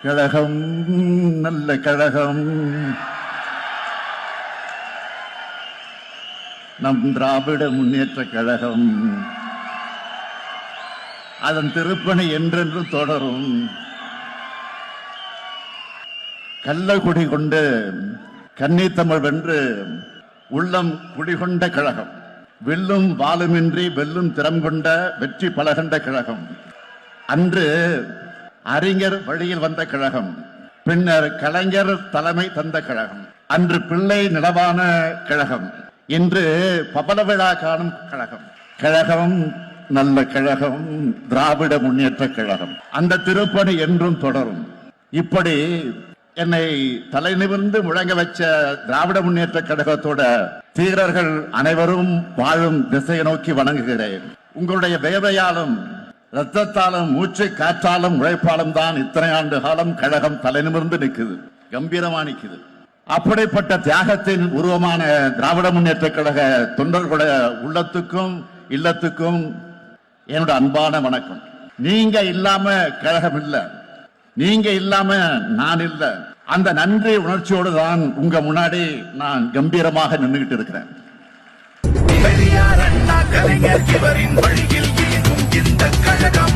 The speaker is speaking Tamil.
கழகம் நல்ல கழகம். நம் திராவிட முன்னேற்ற கழகம் அதன் திருப்பணி என்றென்று தொடரும். கள்ளக்குடி கொண்டு கன்னித்தமிழ் வென்று உள்ளம் குடிகொண்ட கழகம். வெல்லும் வாளுமின்றி வெல்லும் திறம் கொண்ட வெற்றி பலகண்ட கழகம். அன்று அறிஞர் வழியில் வந்த கழகம், பின்னர் கலைஞர் தலைமை தந்த கழகம். அன்று பிள்ளை நிலவான கழகம், இன்று பபல விழா காணும் கழகம். கழகம் நல்ல கழகம், திராவிட முன்னேற்ற கழகம். அந்த திருப்பணி என்றும் தொடரும். இப்படி என்னை தலை நிமிர்ந்து முழங்க வச்ச திராவிட முன்னேற்ற கழகத்தோட தீரர்கள் அனைவரும் வாழும் திசையை நோக்கி வணங்குகிறேன். உங்களுடைய வேவையாலும் ரத்தத்தாலும் மூச்சு காற்றாலும் உழைப்பாலும் தான் இத்தனை ஆண்டு காலம் கழகம் தலை நிமிர்ந்து நிற்குது, கம்பீரமா நிற்குது. அப்படிப்பட்ட தியாகத்தின் உருவமான திராவிட முன்னேற்ற கழக தொண்டர்களுடைய உள்ளத்துக்கும் இல்லத்துக்கும் என்னோட அன்பான வணக்கம். நீங்க இல்லாம கழகம் இல்ல, நீங்க இல்லாம நான் இல்ல. அந்த நன்றி உணர்ச்சியோடு தான் உங்க முன்னாடி நான் கம்பீரமாக நின்றுகிட்டு இருக்கிறேன். பெரியார் அண்ணா கலைஞர் இவரின் வழியில் இயங்கும் இந்த கழகம்